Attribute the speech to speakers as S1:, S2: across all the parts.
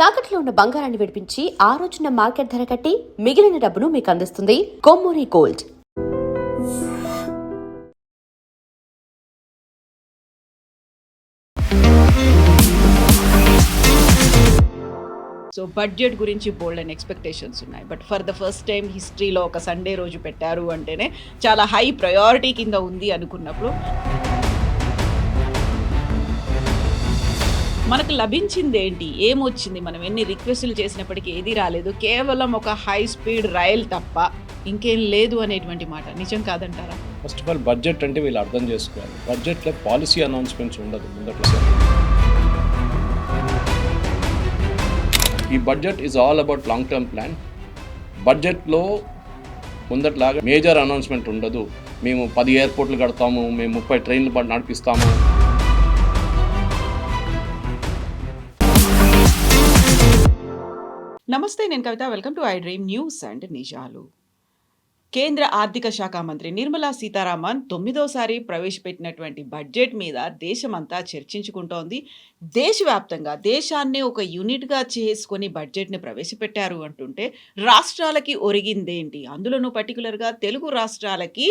S1: తాకట్లో ఉన్న బంగారాన్ని విడిపించి ఆ రోజున మార్కెట్ ధర కట్టి మిగిలిన డబ్బును మీకు అందిస్తుంది కొమ్మూరి గోల్డ్.
S2: సో బడ్జెట్ గురించి బోల్డ్ అండ్ ఎక్స్పెక్టేషన్స్ ఉన్నాయి. But for the first time హిస్టరీలో ఒక సండే రోజు పెట్టారు అంటేనే చాలా హై ప్రయారిటీ కింద ఉంది అనుకున్నప్పుడు మనకు లభించింది ఏంటి, ఏమొచ్చింది, మనం ఎన్ని రిక్వెస్టులు చేసినప్పటికీ ఏది రాలేదు, కేవలం ఒక హై స్పీడ్ రైల్ తప్ప ఇంకేం లేదు అనేటువంటి మాట నిజం కాదంటారా?
S3: ఫస్ట్ ఆఫ్ ఆల్ బడ్జెట్ అంటే వీళ్ళు అర్థం చేసుకోవాలి. బడ్జెట్లో పాలసీ అనౌన్స్మెంట్స్ ఉండదు ముందట్లో. ఈ budget is all about long term plan. బడ్జెట్లో ముందట్లాగా మేజర్ అనౌన్స్మెంట్ ఉండదు. మేము 10 ఎయిర్పోర్ట్లు కడతాము, మేము 30 ట్రైన్లు నడిపిస్తాము.
S2: నమస్తే, నేను Kavitha. Welcome to I dream news and నిజాలు. కేంద్ర ఆర్థిక శాఖ మంత్రి నిర్మలా సీతారామన్ 9వ ప్రవేశపెట్టినటువంటి బడ్జెట్ మీద దేశమంతా చర్చించుకుంటోంది. దేశవ్యాప్తంగా దేశాన్నే ఒక యూనిట్గా చేసుకొని బడ్జెట్ని ప్రవేశపెట్టారు అంటుంటే రాష్ట్రాలకి ఒరిగిందేంటి, అందులోనూ పర్టికులర్గా తెలుగు రాష్ట్రాలకి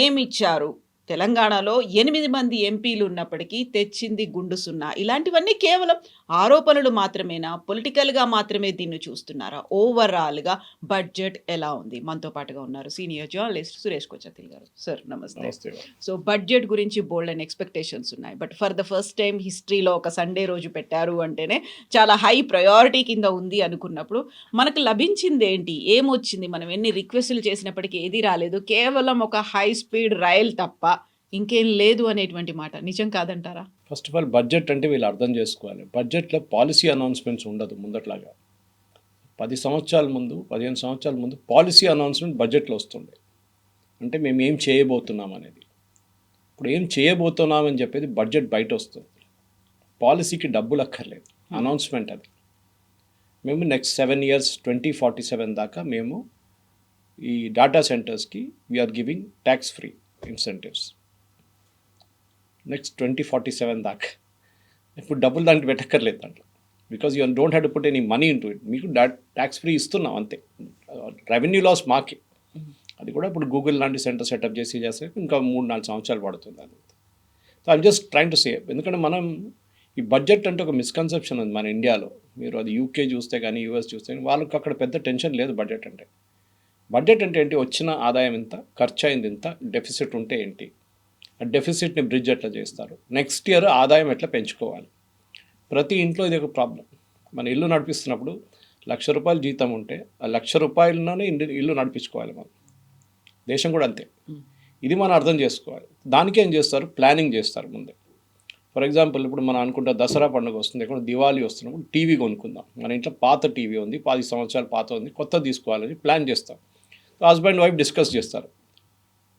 S2: ఏమిచ్చారు? తెలంగాణలో 8 మంది ఎంపీలు ఉన్నప్పటికీ తెచ్చింది గుండు సున్నా. ఇలాంటివన్నీ కేవలం ఆరోపణలు మాత్రమేనా? పొలిటికల్గా మాత్రమే దీన్ని చూస్తున్నారా? ఓవరాల్గా బడ్జెట్ ఎలా ఉంది? మనతో పాటుగా ఉన్నారు సీనియర్ జర్నలిస్ట్ సురేష్ కొచ్చతిల్ గారు. సార్ నమస్తే. సో బడ్జెట్ గురించి బోల్డ్ అండ్ ఎక్స్పెక్టేషన్స్ ఉన్నాయి. But for the first time హిస్టరీలో ఒక సండే రోజు పెట్టారు అంటేనే చాలా హై ప్రయారిటీ కింద ఉంది అనుకున్నప్పుడు మనకు లభించింది ఏంటి, ఏమొచ్చింది, మనం ఎన్ని రిక్వెస్టులు చేసినప్పటికీ ఏది రాలేదు, కేవలం ఒక హై స్పీడ్ రైల్ తప్ప ఇంకేం లేదు అనేటువంటి మాట నిజం కాదంటారా?
S3: ఫస్ట్ ఆఫ్ ఆల్ బడ్జెట్ అంటే వీళ్ళు అర్థం చేసుకోవాలి. బడ్జెట్లో పాలసీ అనౌన్స్మెంట్స్ ఉండదు ముందట్లాగా. 15 సంవత్సరాల ముందు పాలసీ అనౌన్స్మెంట్ బడ్జెట్లో వస్తుండే. అంటే మేము ఏం చేయబోతున్నాం అనేది. ఇప్పుడు ఏం చేయబోతున్నామని చెప్పేది బడ్జెట్ బయట వస్తుంది. పాలసీకి డబ్బులు అక్కర్లేదు, అనౌన్స్మెంట్ అది. మేము నెక్స్ట్ 7 years 2047 దాకా మేము ఈ డాటా సెంటర్స్కి we are giving tax free incentives. Next 2047 దాకా ఇప్పుడు డబ్బులు దానికి పెట్టక్కర్లేదు దాంట్లో. Because you don't have to put any money into it. మీకు ట్యాక్స్ ఫ్రీ ఇస్తున్నాం అంతే. రెవెన్యూ లాస్ మాకే. అది కూడా ఇప్పుడు గూగుల్ లాంటి సెంటర్ సెటప్ చేస్తే ఇంకా 3-4 సంవత్సరాలు పడుతుంది అది. So I'm just train to say, ఎందుకంటే మనం ఈ బడ్జెట్ అంటే ఒక మిస్కన్సెప్షన్ ఉంది మన ఇండియాలో. మీరు అది యూకే చూస్తే కానీ యూఎస్ చూస్తే కానీ వాళ్ళకి అక్కడ పెద్ద టెన్షన్ లేదు బడ్జెట్ అంటే. బడ్జెట్ అంటే ఏంటి? వచ్చిన ఆదాయం ఎంత, ఖర్చు అయింది ఎంత, డెఫిసిట్ ఉంటే ఏంటి, ఆ డెఫిసిట్ని బ్రిడ్జ్ ఎట్లా చేస్తారు, నెక్స్ట్ ఇయర్ ఆదాయం ఎట్లా పెంచుకోవాలి. ప్రతి ఇంట్లో ఇది ఒక ప్రాబ్లం. మన ఇల్లు నడిపిస్తున్నప్పుడు ₹1,00,000 జీతం ఉంటే ఆ ₹1,00,000లోనే ఇల్లు నడిపించుకోవాలి మనం. దేశం కూడా అంతే. ఇది మనం అర్థం చేసుకోవాలి. దానికి ఏం చేస్తారు? ప్లానింగ్ చేస్తారు ముందే. ఫర్ ఎగ్జాంపుల్ ఇప్పుడు మనం అనుకుంటా దసరా పండుగ వస్తుంది, ఎక్కడ దివాళీ వస్తున్నప్పుడు టీవీ కొనుక్కుందాం. మన ఇంట్లో పాత టీవీ ఉంది, 10 సంవత్సరాలు పాత ఉంది, కొత్త తీసుకోవాలని ప్లాన్ చేస్తాం. హస్బెండ్ వైఫ్ డిస్కస్ చేస్తారు.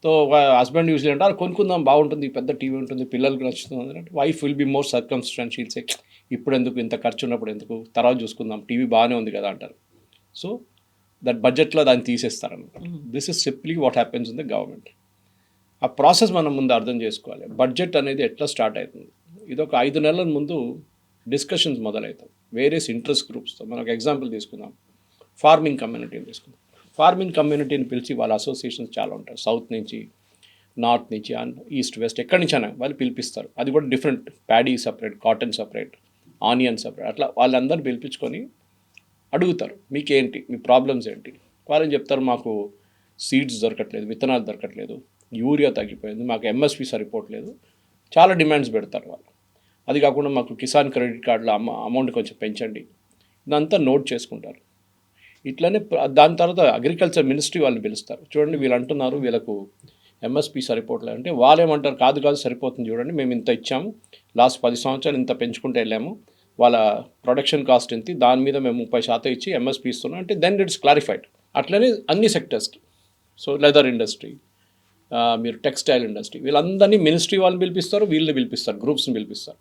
S3: సో హస్బెండ్ యూజువల్ అంటారు కొనుక్కుందాం, బాగుంటుంది, పెద్ద టీవీ ఉంటుంది, పిల్లలకి నచ్చుతుంది అంటే wife will be more circumstantial, say ఇప్పుడు ఎందుకు, ఇంత ఖర్చు ఉన్నప్పుడు ఎందుకు, తర్వాత చూసుకుందాం, టీవీ బాగానే ఉంది కదా అంటారు. సో దట్ బడ్జెట్లో దాన్ని తీసేస్తారనమాట. This is simply what happens in the government. ఆ ప్రాసెస్ మనం ముందు అర్థం చేసుకోవాలి. బడ్జెట్ అనేది ఎట్లా స్టార్ట్ అవుతుంది? ఇది ఒక 5 నెలల ముందు డిస్కషన్స్ మొదలవుతాయి వేరియస్ ఇంట్రెస్ట్ గ్రూప్స్తో. మనం ఒక ఎగ్జాంపుల్ తీసుకుందాం, ఫార్మింగ్ కమ్యూనిటీని తీసుకుందాం. ఫార్మింగ్ కమ్యూనిటీని పిలిచి వాళ్ళ అసోసియేషన్స్ చాలా ఉంటాయి, సౌత్ నుంచి, నార్త్ నుంచి, అండ్ ఈస్ట్ వెస్ట్, ఎక్కడి నుంచి అయినా వాళ్ళు పిలిపిస్తారు. అది కూడా different, paddy separate, cotton separate, onion separate, అట్లా వాళ్ళందరూ పిలిపించుకొని అడుగుతారు మీకేంటి, మీ ప్రాబ్లమ్స్ ఏంటి. వాళ్ళని చెప్తారు మాకు సీడ్స్ దొరకట్లేదు, విత్తనాలు దొరకట్లేదు, యూరియా తగ్గిపోయింది, మాకు ఎంఎస్పి సరిపోవట్లేదు, చాలా డిమాండ్స్ పెడతారు వాళ్ళు. అది కాకుండా మాకు కిసాన్ క్రెడిట్ కార్డులో అమౌంట్ కొంచెం పెంచండి, ఇదంతా నోట్ చేసుకుంటారు. ఇట్లనే దాని తర్వాత అగ్రికల్చర్ మినిస్ట్రీ వాళ్ళని పిలుస్తారు. చూడండి వీళ్ళు అంటున్నారు వీళ్ళకు ఎంఎస్పి సరిపోవట్లేదు అంటే వాళ్ళు ఏమంటారు, కాదు సరిపోతుంది చూడండి, మేము ఇంత ఇచ్చాము, లాస్ట్ 10 సంవత్సరాలు ఇంత పెంచుకుంటూ వెళ్ళాము, వాళ్ళ ప్రొడక్షన్ కాస్ట్ ఎంత, దాని మీద మేము 30% ఇచ్చి ఎంఎస్పి ఇస్తున్నాం అంటే దెన్ ఇట్స్ క్లారిఫైడ్. అట్లనే అన్ని సెక్టర్స్కి. సో లెదర్ ఇండస్ట్రీ, మీరు టెక్స్టైల్ ఇండస్ట్రీ, వీళ్ళందరినీ మినిస్ట్రీ వాళ్ళని పిలిపిస్తారు, వీళ్ళని పిలిపిస్తారు, గ్రూప్స్ని పిలిపిస్తారు.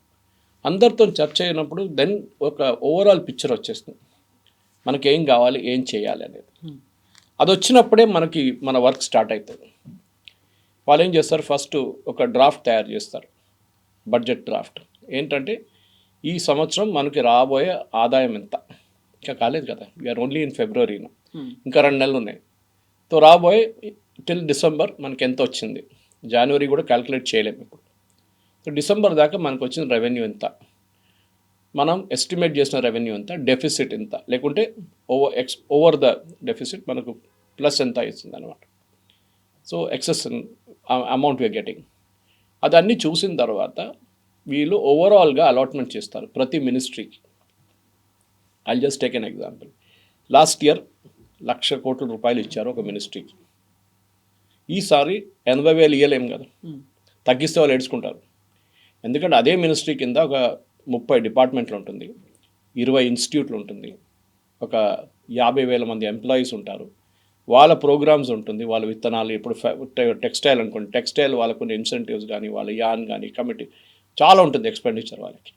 S3: అందరితో చర్చ అయినప్పుడు దెన్ ఒక ఓవరాల్ పిక్చర్ వచ్చేస్తుంది, మనకి ఏం కావాలి, ఏం చేయాలి అనేది. అది వచ్చినప్పుడే మన వర్క్ స్టార్ట్ అవుతుంది. వాళ్ళు ఏం చేస్తారు, ఫస్ట్ ఒక డ్రాఫ్ట్ తయారు చేస్తారు, బడ్జెట్ డ్రాఫ్ట్. ఏంటంటే ఈ సంవత్సరం మనకి రాబోయే ఆదాయం ఎంత, ఇంకా కాలేదు కదా, we are only in February,
S2: Hmm.
S3: ఇంకా 2 నెలలు ఉన్నాయి. సో రాబోయే టిల్ డిసెంబర్ మనకి ఎంత వచ్చింది, జనవరి కూడా క్యాలిక్యులేట్ చేయలేము ఇప్పుడు. సో డిసెంబర్ దాకా మనకు వచ్చిన రెవెన్యూ ఎంత, మనం ఎస్టిమేట్ చేసిన రెవెన్యూ ఎంత, డెఫిసిట్ ఎంత, లేకుంటే ఓవర్ ద డెఫిసిట్ మనకు ప్లస్ ఎంత ఇస్తుంది అనమాట. సో ఎక్సెస్ అమౌంట్ వీఆర్ గెటింగ్, అదన్నీ చూసిన తర్వాత వీళ్ళు ఓవరాల్గా అలాట్మెంట్ చేస్తారు ప్రతి మినిస్ట్రీకి. I just take an example. Last year 1,00,000 కోట్ల రూపాయలు ఇచ్చారు ఒక మినిస్ట్రీకి. ఈసారి 80,000 ఇవ్వలేము కదా, తగ్గిస్తే వాళ్ళు ఏడ్చుకుంటారు. ఎందుకంటే అదే మినిస్ట్రీ కింద ఒక 30 డిపార్ట్మెంట్లు ఉంటుంది, 20 ఇన్స్టిట్యూట్లు ఉంటుంది, ఒక 50,000 మంది ఎంప్లాయీస్ ఉంటారు, వాళ్ళ ప్రోగ్రామ్స్ ఉంటుంది, వాళ్ళ విత్తనాలు. ఇప్పుడు టెక్స్టైల్ అనుకోండి, టెక్స్టైల్ వాళ్ళకు కొన్ని ఇన్సెంటివ్స్ కానీ, వాళ్ళ యాన్ కానీ, కమిటీ చాలా ఉంటుంది ఎక్స్పెండిచర్ వాళ్ళకి.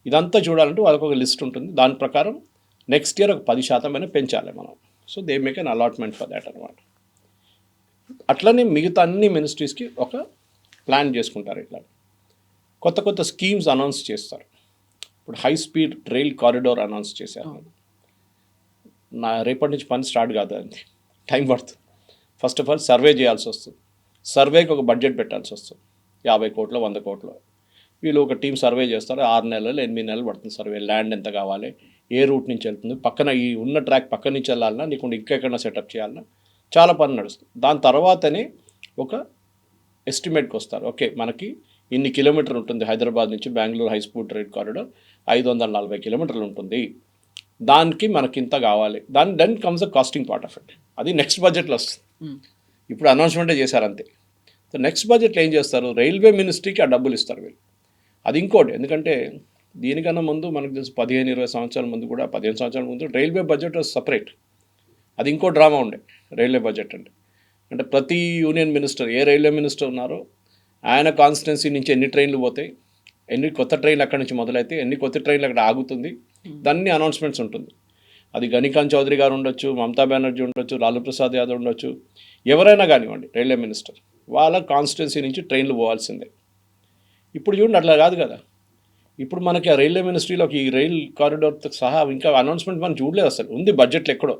S3: ఇదంతా చూడాలంటే వాళ్ళకు ఒక లిస్ట్ ఉంటుంది, దాని ప్రకారం నెక్స్ట్ ఇయర్ ఒక 10% అయినా పెంచాలి మనం. So they make an allotment for that అనమాట. అట్లనే మిగతా అన్ని మినిస్ట్రీస్కి ఒక ప్లాన్ చేసుకుంటారు. ఇట్లా కొత్త కొత్త స్కీమ్స్ అనౌన్స్ చేస్తారు. ఇప్పుడు high speed rail corridor announce చేశారు. రేపటి నుంచి పని స్టార్ట్ కాదు, అది టైం పడుతుంది. ఫస్ట్ ఆఫ్ ఆల్ సర్వే చేయాల్సి వస్తుంది, సర్వేకి ఒక బడ్జెట్ పెట్టాల్సి వస్తుంది, 50 కోట్లు 100 కోట్లు. వీళ్ళు ఒక టీం సర్వే చేస్తారు, 6 నెలలు 8 నెలలు పడుతుంది సర్వే. ల్యాండ్ ఎంత కావాలి, ఏ రూట్ నుంచి వెళ్తుంది, పక్కన ఈ ఉన్న ట్రాక్ పక్క నుంచి వెళ్ళాలన్నా, నీకు ఇంకెక్కడన్నా సెటప్ చేయాలన్నా చాలా పని నడుస్తుంది. దాని తర్వాతనే ఒక ఎస్టిమేట్కి వస్తారు. ఓకే, మనకి ఇన్ని కిలోమీటర్లు ఉంటుంది హైదరాబాద్ నుంచి Bengaluru high speed rail corridor, 540 కిలోమీటర్లు ఉంటుంది, దానికి మనకి ఇంత కావాలి. Then comes the costing part of it. అది నెక్స్ట్ బడ్జెట్లో వస్తుంది. ఇప్పుడు అనౌన్స్మెంటే చేశారు అంతే. సో నెక్స్ట్ బడ్జెట్లో ఏం చేస్తారు, రైల్వే మినిస్ట్రీకి ఆ డబ్బులు ఇస్తారు వీళ్ళు. అది ఇంకోటి, ఎందుకంటే దీనికన్నా ముందు మనకు తెలుసు 15-20 సంవత్సరాల ముందు కూడా, 15 సంవత్సరాల ముందు రైల్వే బడ్జెట్ సపరేట్. అది ఇంకో డ్రామా ఉండే రైల్వే బడ్జెట్ అంటే ప్రతి యూనియన్ మినిస్టర్, ఏ రైల్వే మినిస్టర్ ఉన్నారో ఆయన కాన్స్టిట్యున్సీ నుంచి ఎన్ని ట్రైన్లు పోతాయి, ఎన్ని కొత్త ట్రైన్లు అక్కడి నుంచి మొదలైతే, ఎన్ని కొత్త ట్రైన్లు అక్కడ ఆగుతుంది, దాన్ని అనౌన్స్మెంట్స్ ఉంటుంది. అది గణికాంత్ చౌదరి గారు ఉండొచ్చు, మమతా బెనర్జీ ఉండొచ్చు, లాలూ ప్రసాద్ యాదవ్ ఉండొచ్చు, ఎవరైనా కానివ్వండి రైల్వే మినిస్టర్, వాళ్ళ కాన్స్టిట్యున్సీ నుంచి ట్రైన్లు పోవాల్సిందే. ఇప్పుడు చూడండి అట్లా కాదు కదా. ఇప్పుడు మనకి ఆ రైల్వే మినిస్ట్రీలో ఈ రైల్ కారిడార్తో సహా ఇంకా అనౌన్స్మెంట్ మనం చూడలేదు అసలు. ఉంది బడ్జెట్లో ఎక్కడో,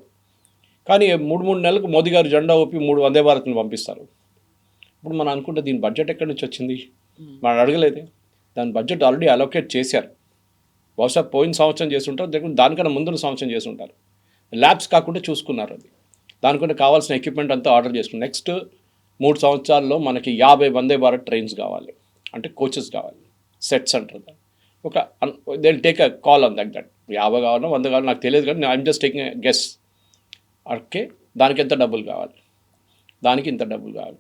S3: కానీ 3 నెలలకు మోదీ గారు జెండా ఊపి 3 వందే భారత్ని పంపిస్తారు. ఇప్పుడు మనం అనుకుంటే దీని బడ్జెట్ ఎక్కడి నుంచి వచ్చింది, మనం అడగలేదే. దాని బడ్జెట్ ఆల్రెడీ అలోకేట్ చేశారు. బహుశా పోయిన సంవత్సరం చేస్తుంటారు, లేకుంటే దానికన్నా ముందున్న సంవత్సరం చేస్తుంటారు. ల్యాబ్స్ కాకుండా చూసుకున్నారు. అది దానికంటే కావాల్సిన ఎక్విప్మెంట్ అంతా ఆర్డర్ చేసుకున్నారు. నెక్స్ట్ 3 సంవత్సరాల్లో మనకి 50 వందే భారత్ ట్రైన్స్ కావాలి, అంటే కోచెస్ కావాలి, సెట్స్ అంటారు. ఒక they take a call on that 50 కావాలన్నా 100 కావాలో నాకు తెలియదు, కానీ I'm just taking a guess. Okay, దానికి ఎంత డబ్బులు కావాలి, దానికి ఇంత డబ్బులు కావాలి.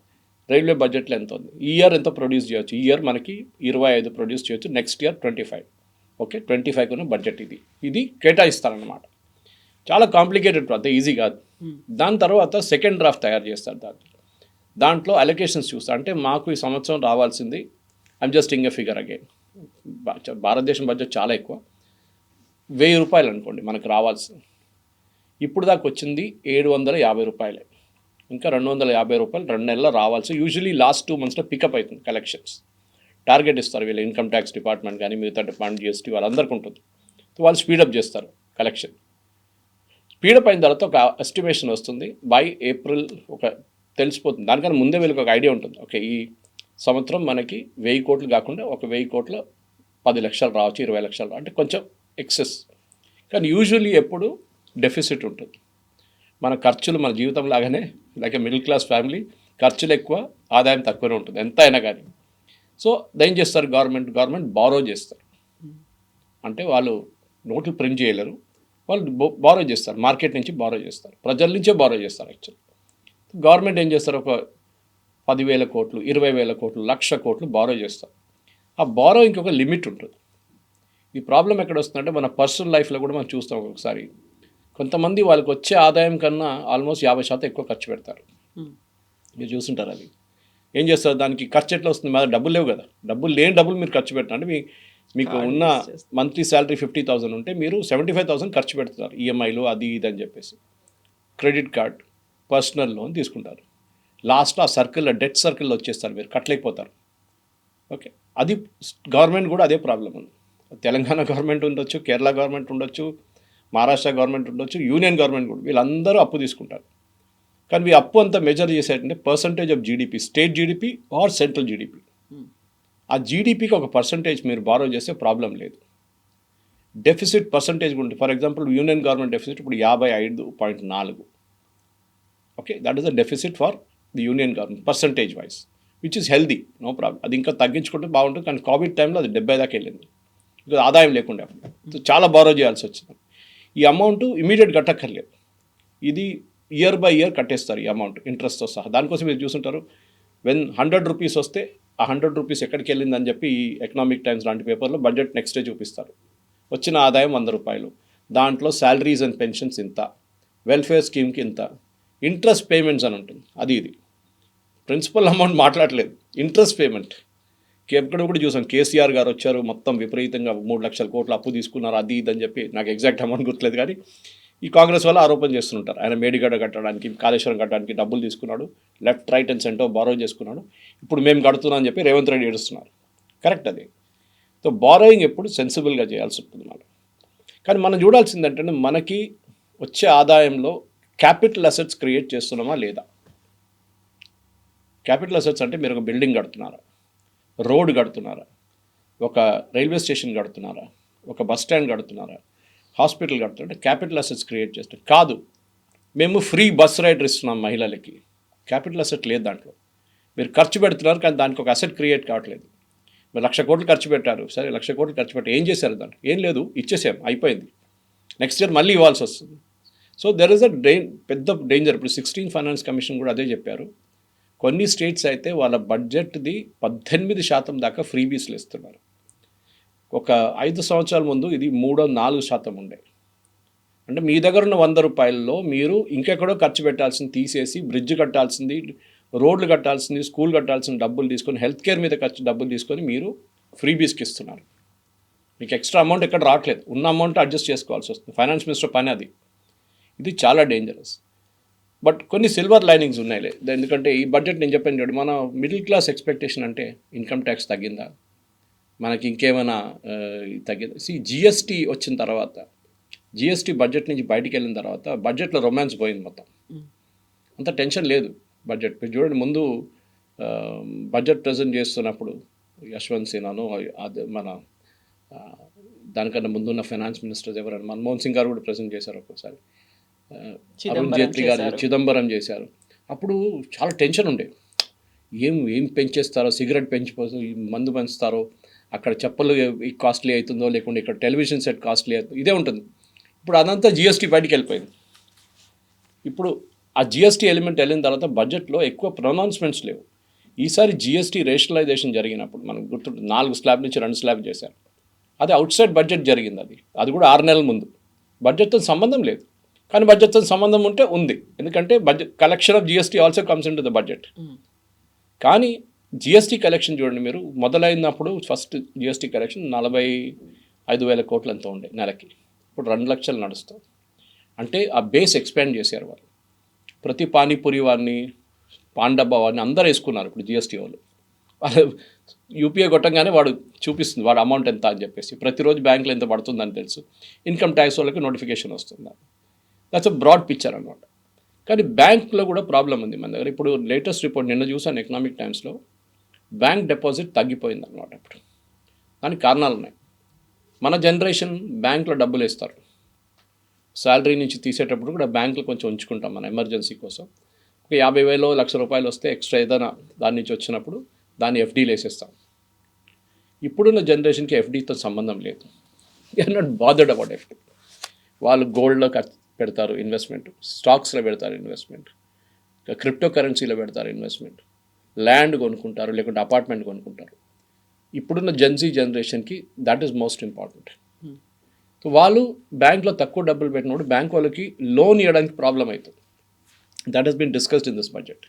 S3: రైల్వే బడ్జెట్లో ఎంత ఉంది, ఈ ఇయర్ ఎంత ప్రొడ్యూస్ చేయొచ్చు, ఈ ఇయర్ మనకి 25 ప్రొడ్యూస్ చేయొచ్చు, నెక్స్ట్ ఇయర్ 25. ఓకే, 25 బడ్జెట్ ఇది కేటాయిస్తారనమాట. చాలా కాంప్లికేటెడ్, అంత ఈజీ కాదు. దాని తర్వాత సెకండ్ డ్రాఫ్ట్ తయారు చేస్తారు. దాంట్లో అలొకేషన్స్ చూస్తారు. అంటే మాకు ఈ సంవత్సరం రావాల్సింది, I'm just ing a figure again, భారతదేశం బడ్జెట్ చాలా ఎక్కువ, 1000 రూపాయలు అనుకోండి మనకు రావాల్సింది. ఇప్పుడు దాకా వచ్చింది 750 రూపాయలే. ఇంకా 250 రూపాయలు 2 నెలల్లో రావాల్సి. యూజువలీ లాస్ట్ 2 మంత్స్లో పికప్ అవుతుంది కలెక్షన్స్. టార్గెట్ ఇస్తారు వీళ్ళు, ఇన్కమ్ ట్యాక్స్ డిపార్ట్మెంట్ కానీ మిగతా డిపార్ట్మెంట్, జిఎస్టీ వాళ్ళందరికీ ఉంటుంది. వాళ్ళు స్పీడప్ చేస్తారు కలెక్షన్. స్పీడప్ అయిన తర్వాత ఒక ఎస్టిమేషన్ వస్తుంది, బై ఏప్రిల్ ఒక తెలిసిపోతుంది. దానికన్నా ముందే వీళ్ళకి ఒక ఐడియా ఉంటుంది. ఓకే, ఈ సంవత్సరం మనకి 1000 కోట్లు కాకుండా ఒక 1000 కోట్ల 10 లక్షలు రావచ్చు, 20 లక్షలు, అంటే కొంచెం ఎక్సెస్. కానీ యూజువల్లీ ఎప్పుడు డెఫిసిట్ ఉంటుంది. మన ఖర్చులు మన జీవితం లాగానే, లైక్ మిడిల్ క్లాస్ ఫ్యామిలీ, ఖర్చులు ఎక్కువ, ఆదాయం తక్కువనే ఉంటుంది ఎంత అయినా కానీ. సో ఏం చేస్తారు, గవర్నమెంట్ బారో చేస్తారు. అంటే వాళ్ళు నోట్లు ప్రింట్ చేయలేరు, వాళ్ళు బారో చేస్తారు, మార్కెట్ నుంచి బారో చేస్తారు, ప్రజల నుంచే బారో చేస్తారు. యాక్చువల్లీ గవర్నమెంట్ ఏం చేస్తారు, ఒక 10,000 కోట్లు 20,000 కోట్లు 1,00,000 కోట్లు బారో చేస్తారు. ఆ బారో ఇంకొక లిమిట్ ఉంటుంది. ఈ ప్రాబ్లం ఎక్కడ వస్తుందంటే మన పర్సనల్ లైఫ్లో కూడా మనం చూస్తాం. ఒకసారి కొంతమంది వాళ్ళకి వచ్చే ఆదాయం కన్నా ఆల్మోస్ట్ 50% ఎక్కువ ఖర్చు పెడతారు. మీరు చూస్తుంటారు. అది ఏం చేస్తారు, దానికి ఖర్చు ఎట్లా వస్తుంది, మా డబ్బులు లేవు కదా, డబ్బులు లేని డబ్బులు మీరు ఖర్చు పెట్టండి. అంటే మీకు ఉన్న మంత్లీ శాలరీ 50,000 ఉంటే మీరు 75,000 ఖర్చు పెడతారు, ఈఎంఐలు అది ఇది అని చెప్పేసి. క్రెడిట్ కార్డ్, పర్సనల్ లోన్ తీసుకుంటారు. లాస్ట్లో ఆ సర్కిల్లో, డెట్ సర్కిల్లో వచ్చేస్తారు, మీరు కట్టలేకపోతారు. ఓకే, అది గవర్నమెంట్ కూడా అదే ప్రాబ్లం ఉంది. తెలంగాణ గవర్నమెంట్ ఉండొచ్చు, కేరళ గవర్నమెంట్ ఉండొచ్చు, మహారాష్ట్ర గవర్నమెంట్ ఉండొచ్చు, యూనియన్ గవర్నమెంట్ కూడా, వీళ్ళందరూ అప్పు తీసుకుంటారు. కానీ ఈ అప్పు అంతా మెజర్ చేసేటంటే percentage of GDP, state GDP or central GDP. ఆ జీడిపికి ఒక పర్సంటేజ్ మీరు బారో చేస్తే ప్రాబ్లం లేదు. డెఫిసిట్ పర్సంటేజ్ ఉంటుంది. For example union government deficit ఇప్పుడు 55.4. Okay, that is the deficit for the union government percentage wise, which is healthy, no problem. అది ఇంకా తగ్గించుకుంటే బాగుంటుంది. కానీ కోవిడ్ టైంలో అది 70 దాకా వెళ్ళింది, బికాజ్ ఆదాయం లేకుండా చాలా బారో చేయాల్సి వచ్చింది. ఈ అమౌంట్ ఇమీడియట్ కట్టక్కర్లేదు, ఇది ఇయర్ బై ఇయర్ కట్టేస్తారు ఈ అమౌంట్ ఇంట్రెస్ట్తో సహా. దానికోసం మీరు చూసుంటారు, వెన్ 100 రూపీస్ వస్తే ఆ 100 రూపీస్ ఎక్కడికి వెళ్ళిందని చెప్పి ఈ ఎకనామిక్ టైమ్స్ లాంటి పేపర్లో బడ్జెట్ నెక్స్ట్ డే చూపిస్తారు. వచ్చిన ఆదాయం 100 రూపాయలు, దాంట్లో శాలరీస్ అండ్ పెన్షన్స్ ఇంత, వెల్ఫేర్ స్కీమ్కి ఇంత, ఇంట్రెస్ట్ పేమెంట్స్ అని ఉంటుంది. ఇది ప్రిన్సిపల్ అమౌంట్ మాట్లాడలేదు, ఇంట్రెస్ట్ పేమెంట్. ఎక్కడ కూడా చూసాం, కేసీఆర్ గారు వచ్చారు, మొత్తం విపరీతంగా 3 లక్షల కోట్ల అప్పు తీసుకున్నారు, అది ఇది అని చెప్పి, నాకు ఎగ్జాక్ట్ అమౌంట్ గుర్తులేదు. కానీ ఈ కాంగ్రెస్ వాళ్ళు ఆరోపణ చేస్తుంటారు, ఆయన మేడిగడ్డ కట్టడానికి, కాళేశ్వరం కట్టడానికి డబ్బులు తీసుకున్నాడు, left right and centre borrow చేసుకున్నాడు, ఇప్పుడు మేము కడుతున్నాం అని చెప్పి రేవంత్ రెడ్డి ఏడుస్తున్నారు. కరెక్ట్ అది. సో బారోయింగ్ ఎప్పుడు సెన్సిబుల్గా చేయాల్సి ఉంటుంది మనం. కానీ మనం చూడాల్సింది ఏంటంటే, మనకి వచ్చే ఆదాయంలో క్యాపిటల్ అసెట్స్ క్రియేట్ చేస్తున్నామా లేదా. క్యాపిటల్ అసెట్స్ అంటే మీరు ఒక బిల్డింగ్ కడుతున్నారా, రోడ్ కడుతున్నారా, ఒక రైల్వే స్టేషన్ కడుతున్నారా, ఒక బస్ స్టాండ్ కడుతున్నారా, హాస్పిటల్ కడుతున్నారా, క్యాపిటల్ అసెట్స్ క్రియేట్ చేస్తాం. కాదు, మేము ఫ్రీ బస్ రైడర్ ఇస్తున్నాం మహిళలకి, క్యాపిటల్ అసెట్ లేదు దాంట్లో. మీరు ఖర్చు పెడుతున్నారు కానీ దానికి ఒక అసెట్ క్రియేట్ కావట్లేదు. మీరు 1,00,000 కోట్లు ఖర్చు పెట్టారు, సరే 1,00,000 కోట్లు ఖర్చు పెట్టి ఏం చేశారు దాంట్లో? ఏం లేదు, ఇచ్చేసాం, అయిపోయింది. నెక్స్ట్ ఇయర్ మళ్ళీ ఇవ్వాల్సి వస్తుంది. సో దెర్ ఇస్ అ పెద్ద డేంజర్. ఇప్పుడు 16 ఫైనాన్స్ కమిషన్ కూడా అదే చెప్పారు. కొన్ని స్టేట్స్ అయితే వాళ్ళ బడ్జెట్ది 18% దాకా ఫ్రీబీస్లు ఇస్తున్నారు. ఒక 5 సంవత్సరాల ముందు ఇది 3-4% ఉండే. అంటే మీ దగ్గర ఉన్న 100 రూపాయల్లో మీరు ఇంకెక్కడో ఖర్చు పెట్టాల్సింది తీసేసి, బ్రిడ్జ్ కట్టాల్సింది, రోడ్లు కట్టాల్సింది, స్కూల్ కట్టాల్సిన డబ్బులు తీసుకొని, హెల్త్ కేర్ మీద ఖర్చు డబ్బులు తీసుకొని మీరు ఫ్రీబీస్కి ఇస్తున్నారు. మీకు ఎక్స్ట్రా అమౌంట్ ఎక్కడ రావట్లేదు, ఉన్న అమౌంట్ అడ్జస్ట్ చేసుకోవాల్సి వస్తుంది. ఫైనాన్స్ మినిస్టర్ పని అది. ఇది చాలా డేంజరస్. బట్ కొన్ని సిల్వర్ లైనింగ్స్ ఉన్నాయిలే. ఎందుకంటే ఈ బడ్జెట్ నేను చెప్పాను చూడండి, మన మిడిల్ క్లాస్ ఎక్స్పెక్టేషన్ అంటే ఇన్కమ్ ట్యాక్స్ తగ్గిందా, మనకి ఇంకేమైనా తగ్గిందా. జిఎస్టీ వచ్చిన తర్వాత, జిఎస్టీ బడ్జెట్ నుంచి బయటికి వెళ్ళిన తర్వాత బడ్జెట్లో రొమాన్స్ పోయింది మొత్తం. అంత టెన్షన్ లేదు బడ్జెట్. మీరు చూడండి, ముందు బడ్జెట్ ప్రజెంట్ చేస్తున్నప్పుడు యశ్వంత్ సిన్హాను, అది మన దానికన్నా ముందున్న ఫైనాన్స్ మినిస్టర్స్ ఎవరైనా, మన్మోహన్ సింగ్ గారు కూడా ప్రజెంట్ చేశారు ఒక్కోసారి, అరుణ్ జైట్లీ గారు, చిదంబరం చేశారు. అప్పుడు చాలా టెన్షన్ ఉండే, ఏం పెంచేస్తారో, సిగరెట్ పెంచిపోతే మందు పెంచుతారో, అక్కడ చెప్పులు కాస్ట్లీ అవుతుందో, లేకుంటే ఇక్కడ టెలివిజన్ సెట్ కాస్ట్లీ అవుతుందో, ఇదే ఉంటుంది. ఇప్పుడు అదంతా జిఎస్టీ బయటికి వెళ్ళిపోయింది. ఇప్పుడు ఆ జిఎస్టీ ఎలిమెంట్ వెళ్ళిన తర్వాత బడ్జెట్లో ఎక్కువ ప్రొనౌన్స్మెంట్స్ లేవు. ఈసారి జిఎస్టీ రేషనలైజేషన్ జరిగినప్పుడు మనకు గుర్తుంటుంది, 4 స్లాబ్ నుంచి 2 స్లాబ్ చేశారు. అది అవుట్ సైడ్ బడ్జెట్ జరిగింది. అది కూడా 6 నెలల ముందు. బడ్జెట్తో సంబంధం లేదు, కానీ బడ్జెట్తో సంబంధం ఉంటే ఉంది. ఎందుకంటే budget collection of GST also comes in to the budget. కానీ జిఎస్టీ కలెక్షన్ చూడండి, మీరు మొదలైనప్పుడు ఫస్ట్ జిఎస్టీ కలెక్షన్ 45,000 కోట్లు ఎంతో ఉండే నెలకి. ఇప్పుడు 2 లక్షలు నడుస్తుంది. అంటే ఆ బేస్ ఎక్స్పాండ్ చేశారు వాళ్ళు. ప్రతి పానీపూరి వారిని, పాండబ్బా వారిని అందరూ వేసుకున్నారు ఇప్పుడు జిఎస్టీ వాళ్ళు. యూపీఐ కొట్టంగానే వాడు చూపిస్తుంది వాడు అమౌంట్ ఎంత అని చెప్పేసి, ప్రతిరోజు బ్యాంకులో ఎంత పడుతుందని తెలుసు. ఇన్కమ్ ట్యాక్స్ వాళ్ళకి నోటిఫికేషన్ వస్తుంది. దట్స్ అ బ్రాడ్ పిక్చర్ అనమాట. కానీ బ్యాంక్లో కూడా ప్రాబ్లం ఉంది మన దగ్గర. ఇప్పుడు లేటెస్ట్ రిపోర్ట్ నిన్న చూసాను ఎకనామిక్ టైమ్స్లో, బ్యాంక్ డిపాజిట్ తగ్గిపోయింది అనమాట. ఇప్పుడు దానికి కారణాలు ఉన్నాయి. మన జనరేషన్ బ్యాంక్లో డబ్బులు వేస్తారు, శాలరీ నుంచి తీసేటప్పుడు కూడా బ్యాంకులో కొంచెం ఉంచుకుంటాం మన ఎమర్జెన్సీ కోసం. ఒక 50,000 1,00,000 రూపాయలు వస్తే ఎక్స్ట్రా ఏదైనా దాని నుంచి వచ్చినప్పుడు దాన్ని ఎఫ్డీలు వేసేస్తాం. ఇప్పుడున్న జనరేషన్కి ఎఫ్డీతో సంబంధం లేదు. They are not bothered about FD. వాళ్ళు గోల్డ్లో పెడతారు ఇన్వెస్ట్మెంట్, స్టాక్స్లో పెడతారు ఇన్వెస్ట్మెంట్, క్రిప్టో కరెన్సీలో పెడతారు ఇన్వెస్ట్మెంట్, ల్యాండ్ కొనుక్కుంటారు, లేకుంటే అపార్ట్మెంట్ కొనుక్కుంటారు. ఇప్పుడున్న జెన్జీ జనరేషన్కి that is most important. So వాళ్ళు బ్యాంక్లో తక్కువ డబ్బులు పెట్టినప్పుడు బ్యాంక్ వాళ్ళకి లోన్ ఇవ్వడానికి ప్రాబ్లం అవుతుంది. That has been discussed in this budget.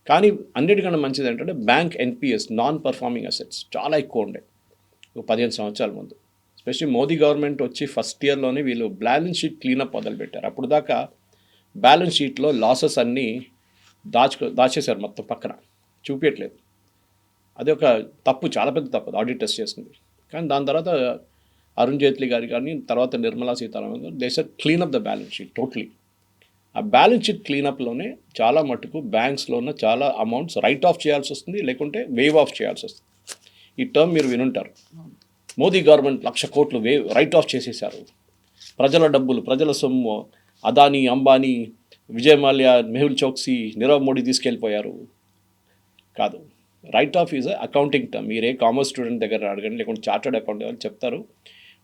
S3: కానీ అన్నిటికన్నా మంచిది ఏంటంటే bank NPAs, non performing assets చాలా ఎక్కువ ఉండే 15 సంవత్సరాల ముందు. ఎస్పెషల్లీ మోదీ గవర్నమెంట్ వచ్చి ఫస్ట్ ఇయర్లోనే వీళ్ళు బ్యాలెన్స్ షీట్ క్లీనప్ మొదలుపెట్టారు. అప్పుడు దాకా బ్యాలెన్స్ షీట్లో లాసెస్ అన్నీ దాచేశారు, మొత్తం పక్కన చూపించట్లేదు. అది ఒక తప్పు, చాలా పెద్ద తప్పు, ఆడిట్ టెస్ట్ చేసింది. కానీ దాని తర్వాత అరుణ్ జైట్లీ గారు కానీ తర్వాత నిర్మలా సీతారామన్ గారు they said clean up the balance sheet totally. ఆ బ్యాలెన్స్ షీట్ క్లీనప్లోనే చాలా మటుకు బ్యాంక్స్లో ఉన్న చాలా అమౌంట్స్ రైట్ ఆఫ్ చేయాల్సి వస్తుంది, లేకుంటే వేవ్ ఆఫ్ చేయాల్సి వస్తుంది. ఈ టర్మ్ మీరు వినుంటారు. మోదీ గవర్నమెంట్ 1,00,000 కోట్లు రైట్ ఆఫ్ చేసేశారు, ప్రజల డబ్బులు, ప్రజల సొమ్ము అదానీ, అంబానీ, విజయ్ మాల్యా, మెహుల్ చోక్సీ, నీరవ్ మోడీ తీసుకెళ్ళిపోయారు. కాదు, right of is accounting term. మీరే కామర్స్ స్టూడెంట్ దగ్గర అడగండి, లేకుంటే చార్టర్డ్ అకౌంట్ వాళ్ళు చెప్తారు.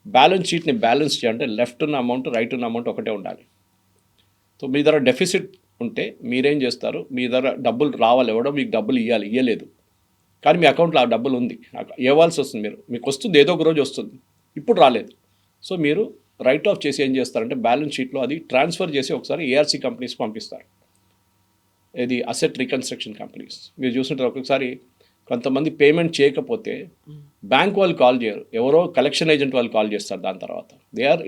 S3: బ్యాలెన్స్ షీట్ని బ్యాలెన్స్ చేయాలంటే లెఫ్ట్ ఉన్న అమౌంట్, రైట్ ఉన్న అమౌంట్ ఒకటే ఉండాలి. సో మీ దగ్గర డెఫిసిట్ ఉంటే మీరేం చేస్తారు, మీ దగ్గర డబ్బులు రావాలి, ఎవడో మీకు డబ్బులు ఇవ్వలేదు, కానీ మీ అకౌంట్లో ఆ డబ్బులు ఉంది, ఇవ్వాల్సి వస్తుంది, మీకు వస్తుంది, ఏదో ఒక రోజు వస్తుంది, ఇప్పుడు రాలేదు. సో మీరు రైట్ ఆఫ్ చేసి ఏం చేస్తారంటే బ్యాలెన్స్ షీట్లో అది ట్రాన్స్ఫర్ చేసి ఒకసారి ఏఆర్సీ కంపెనీస్ పంపిస్తారు. ఇది అసెట్ రీకన్స్ట్రక్షన్ కంపెనీస్. మీరు చూస్తుంటారు, ఒక్కొక్కసారి కొంతమంది పేమెంట్ చేయకపోతే బ్యాంక్ వాళ్ళు కాల్ చేయరు, ఎవరో కలెక్షన్ ఏజెంట్ వాళ్ళు కాల్ చేస్తారు. దాని తర్వాత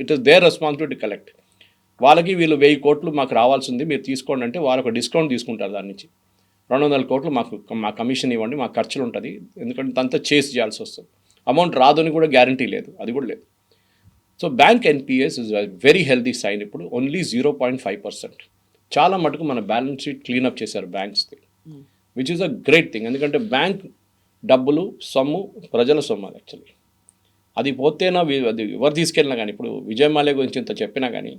S3: it is there responsibility collect. వాళ్ళకి వీళ్ళు 1000 కోట్లు మాకు రావాల్సింది, మీరు తీసుకోండి అంటే వాళ్ళు ఒక డిస్కౌంట్ తీసుకుంటారు. దాని నుంచి 200 కోట్లు మా కమిషన్ ఇవ్వండి, మా ఖర్చులు ఉంటుంది, ఎందుకంటే అంతా చేసి చేయాల్సి వస్తుంది. అమౌంట్ రాదని కూడా గ్యారంటీ లేదు, అది కూడా లేదు. So bank NPS is very healthy sign. ఇప్పుడు ఓన్లీ 0.5%. చాలా మటుకు మన బ్యాలెన్స్ షీట్ క్లీనప్ చేశారు బ్యాంక్స్ది, which is a great thing. ఎందుకంటే బ్యాంక్ డబ్బులు సొమ్ము ప్రజల సొమ్ము. అది యాక్చువల్లీ అది పోతేనా అది ఎవరు తీసుకెళ్ళినా కానీ, ఇప్పుడు విజయ్ మాల్యా గురించి ఇంత చెప్పినా కానీ,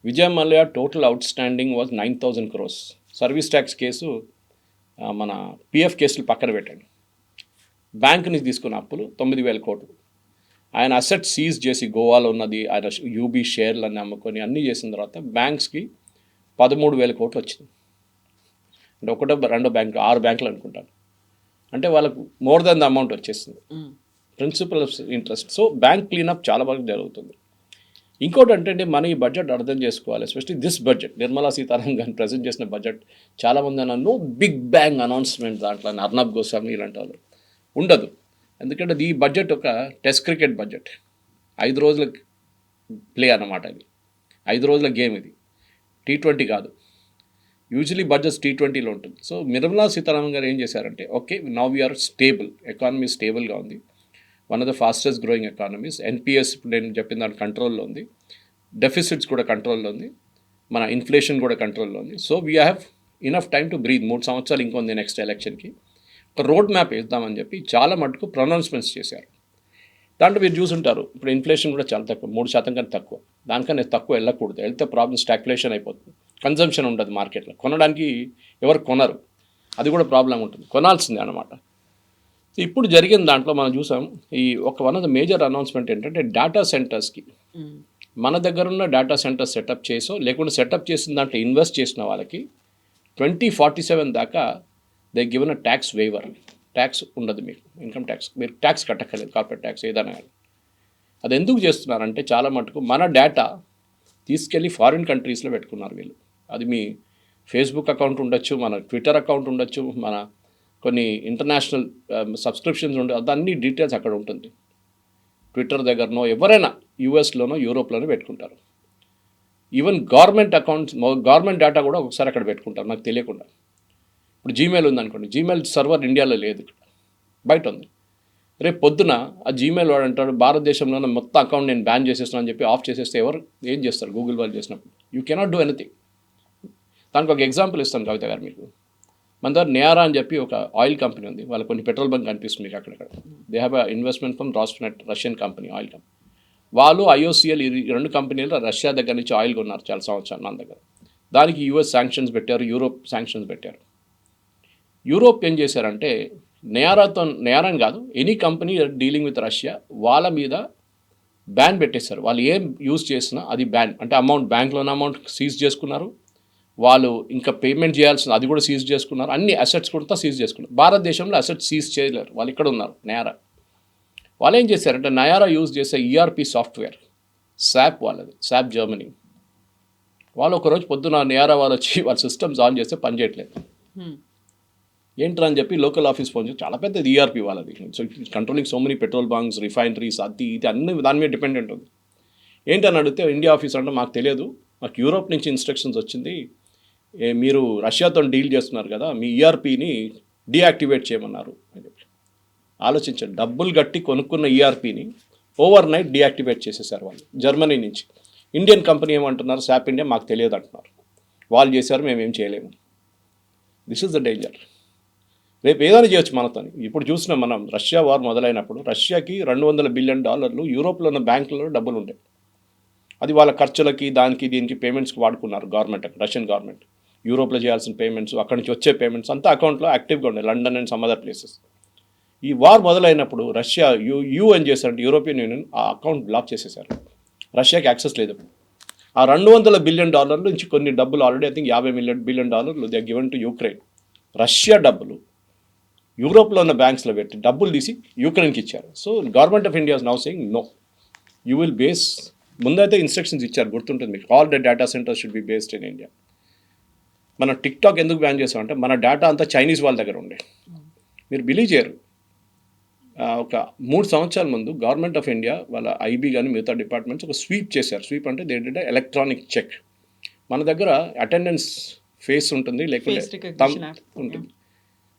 S3: Vijay Mallya total out standing was 9,000 crores. Service tax case, మన పిఎఫ్ కేసులు పక్కన పెట్టండి, బ్యాంక్ నుంచి తీసుకున్న అప్పులు 9,000 కోట్లు. ఆయన అసెట్ సీజ్ చేసి గోవాలో ఉన్నది, ఆయన యూబీ షేర్లన్నీ అమ్ముకొని అన్నీ చేసిన తర్వాత బ్యాంక్స్కి 13,000 కోట్లు వచ్చింది. అంటే ఒకటో రెండో బ్యాంకు, 6 బ్యాంకులు అనుకుంటాను. అంటే వాళ్ళకు మోర్ దెన్ ద అమౌంట్ వచ్చేసింది, principal of interest. So bank cleanup చాలా బాగా జరుగుతుంది. ఇంకోటి అంటే మన ఈ బడ్జెట్ అర్థం చేసుకోవాలి, especially this budget, Nirmala Sitharaman గారిని ప్రజెంట్ చేసిన బడ్జెట్. చాలామంది అన్న నో బిగ్ బ్యాంగ్ అనౌన్స్మెంట్ దాంట్లో అర్నబ్ గోస్వామి ఇలాంటి వాళ్ళు ఉండదు. ఎందుకంటే ఈ బడ్జెట్ ఒక టెస్ట్ క్రికెట్ బడ్జెట్, 5 రోజుల ప్లే అన్నమాట. ఇది 5 రోజుల గేమ్, ఇది T20 కాదు. యూజువలీ బడ్జెట్ T20లో ఉంటుంది. సో నిర్మలా సీతారామన్ గారు ఏం చేశారంటే, okay now we are stable, economy స్టేబుల్గా ఉంది, one of the fastest growing economies, NPAs ఇప్పుడు నేను చెప్పిన దాని కంట్రోల్లో ఉంది, డెఫిసిట్స్ కూడా కంట్రోల్లో ఉంది, మన ఇన్ఫ్లేషన్ కూడా కంట్రోల్లో ఉంది. So we have enough time to breathe. 3 సంవత్సరాలు ఇంకొంది నెక్స్ట్ ఎలక్షన్కి. ఒక రోడ్ మ్యాప్ వేద్దామని చెప్పి చాలా మటుకు ప్రొనౌన్స్మెంట్స్ చేశారు. దాంట్లో మీరు చూసుంటారు, ఇప్పుడు ఇన్ఫ్లేషన్ కూడా చాలా తక్కువ, 3% కన్నా తక్కువ. దానికన్నా తక్కువ వెళ్ళకూడదు, వెళ్తే ప్రాబ్లమ్ స్టాగ్ఫ్లేషన్ అయిపోతుంది, కన్జంప్షన్ ఉండదు మార్కెట్లో, కొనడానికి ఎవరు కొనరు, అది కూడా ప్రాబ్లం ఉంటుంది, కొనాల్సిందే అన్నమాట. ఇప్పుడు జరిగిన దాంట్లో మనం చూసాం, ఈ one of the major announcement ఏంటంటే డేటా సెంటర్స్కి, మన దగ్గర ఉన్న డేటా సెంటర్స్ సెటప్ చేసో లేకుంటే సెటప్ చేసిన దాంట్లో ఇన్వెస్ట్ చేసిన వాళ్ళకి 2047 దాకా they given a tax waiver. Tax ఉండదు మీకు, ఇన్కమ్ ట్యాక్స్, మీరు ట్యాక్స్ కట్టక్కర్లేదు, కార్పొరేట్ ట్యాక్స్ ఏదైనా కానీ. అది ఎందుకు చేస్తున్నారంటే చాలా మటుకు మన డేటా తీసుకెళ్ళి ఫారిన్ కంట్రీస్లో పెట్టుకున్నారు వీళ్ళు. అది మీ ఫేస్బుక్ అకౌంట్ ఉండొచ్చు, మన ట్విట్టర్ అకౌంట్ ఉండొచ్చు, మన కొన్ని ఇంటర్నేషనల్ సబ్స్క్రిప్షన్స్ ఉండే అదన్నీ డీటెయిల్స్ అక్కడ ఉంటుంది. ట్విట్టర్ దగ్గరనో ఎవరైనా యూఎస్లోనో యూరోప్లోనో పెట్టుకుంటారు. Even government accounts, government data కూడా ఒకసారి అక్కడ పెట్టుకుంటారు నాకు తెలియకుండా. ఇప్పుడు జీమెయిల్ ఉందనుకోండి, జీమెయిల్ సర్వర్ ఇండియాలో లేదు, బయట ఉంది. రేపు పొద్దున ఆ జీమెయిల్ వాడు అంటాడు భారతదేశంలోనే మొత్తం అకౌంట్ నేను బ్యాన్ చేసేస్తున్నాను అని చెప్పి ఆఫ్ చేసేస్తే ఎవరు ఏం చేస్తారు? గూగుల్ వాళ్ళు చేసినప్పుడు యూ కెనాట్ డూ ఎనీథింగ్. దానికి ఒక ఎగ్జాంపుల్ ఇస్తాను కవిత గారు మీకు. మన దగ్గర నేరా అని చెప్పి ఒక ఆయిల్ కంపెనీ ఉంది, వాళ్ళ కొన్ని పెట్రోల్ బంక్ కనిపిస్తుంది మీకు అక్కడక్కడ. They have investment from Rosneft, Russian company, oil company. వాళ్ళు ఐఓసిఎల్ ఈ 2 కంపెనీలు రష్యా దగ్గర నుంచి ఆయిల్ కొన్నారు చాలా సంవత్సరాలు మన దగ్గర. దానికి యూఎస్ శాంక్షన్స్ పెట్టారు, యూరోప్ శాంక్షన్స్ పెట్టారు. యూరోప్ ఏం చేశారంటే నేరం కాదు, any company dealing with Russia వాళ్ళ మీద బ్యాన్ పెట్టేశారు. వాళ్ళు ఏం యూజ్ చేసినా అది బ్యాన్, అంటే అమౌంట్ బ్యాంక్లోని అమౌంట్ సీజ్ చేసుకున్నారు, వాళ్ళు ఇంకా పేమెంట్ చేయాల్సిన అది కూడా సీజ్ చేసుకున్నారు, అన్ని అసెట్స్ కూడా సీజ్ చేసుకున్నారు. భారతదేశంలో అసెట్స్ సీజ్ చేయలేరు, వాళ్ళు ఇక్కడ ఉన్నారు నయారా. వాళ్ళు ఏం చేశారంటే నయారా యూజ్ చేసే ఈఆర్పి సాఫ్ట్వేర్ శాప్ వాళ్ళది, శాప్ జర్మనీ. వాళ్ళు ఒకరోజు పొద్దున నయారా వాళ్ళు వచ్చి వాళ్ళ సిస్టమ్స్ ఆన్ చేస్తే పని చేయట్లేదు. ఏంట్రా అని చెప్పి లోకల్ ఆఫీస్ ఫోన్ చేసి, చాలా పెద్దది ఈఆర్పి వాళ్ళది, so controlling so many petrol bunks, refineries, అది ఇది అన్ని దాని మీద డిపెండెంట్ ఉంది. ఏంటని అడిగితే ఇండియా ఆఫీస్ అంటే మాకు తెలియదు, మాకు యూరోప్ నుంచి ఇన్స్ట్రక్షన్స్ వచ్చింది, మీరు రష్యాతో డీల్ చేస్తున్నారు కదా, మీ ఈఆర్పిని డీయాక్టివేట్ చేయమన్నారు అని చెప్పి. ఆలోచించండి, డబ్బులు కట్టి కొనుక్కున్న ఈఆర్పిని ఓవర్ నైట్ డీయాక్టివేట్ చేసేసారు వాళ్ళు జర్మనీ నుంచి. ఇండియన్ కంపెనీ ఏమంటున్నారు, శాప్ ఇండియా మాకు తెలియదు అంటున్నారు. వాళ్ళు చేశారు, మేమేం చేయలేము. This is the danger. రేపు ఏదైనా చేయొచ్చు మనతో. ఇప్పుడు చూసినాం మనం, రష్యా వార్ మొదలైనప్పుడు రష్యాకి $200 బిలియన్ యూరోప్లో ఉన్న బ్యాంకులలో డబ్బులు ఉంటాయి. అది వాళ్ళ ఖర్చులకి దానికి దీనికి పేమెంట్స్కి వాడుకున్నారు గవర్నమెంట్, రష్యన్ గవర్నమెంట్. యూరోప్లో చేయాల్సిన పేమెంట్స్, అక్కడి నుంచి వచ్చే పేమెంట్స్ అంతా అకౌంట్లో యాక్టివ్గా ఉన్నాయి, London and some other places. ఈ వార్ మొదలైనప్పుడు రష్యా ఏం చేశారంటే యూరోపియన్ యూనియన్ ఆ అకౌంట్ బ్లాక్ చేసేసారు. రష్యాకి యాక్సెస్ లేదు. ఆ $200 బిలియన్ నుంచి కొన్ని డబ్బులు already I think $50 billion they are given to Ukraine. Russia డబ్బులు యూరోప్లో ఉన్న బ్యాంక్స్లో పెట్టి డబ్బులు తీసి యూక్రెయిన్కి ఇచ్చారు. So government of India is now saying no, you will base, ముందైతే ఇన్స్ట్రక్షన్స్ ఇచ్చారు, గుర్తుంటుంది మీకు, all the data centres should be based in India. మన టిక్టాక్ ఎందుకు బ్యాన్ చేసామంటే మన డేటా అంతా చైనీస్ వాళ్ళ దగ్గర ఉండే. మీరు బిలీవ్ చేయరు, ఒక 3 సంవత్సరాల ముందు గవర్నమెంట్ ఆఫ్ ఇండియా వాళ్ళ ఐబీ కానీ మిగతా డిపార్ట్మెంట్స్ ఒక స్వీప్ చేశారు. స్వీప్ అంటే దే డిడ్ ఎలక్ట్రానిక్ చెక్. మన దగ్గర అటెండెన్స్ ఫేస్ ఉంటుంది, లేకపోతే థంబ్ ఉంటుంది.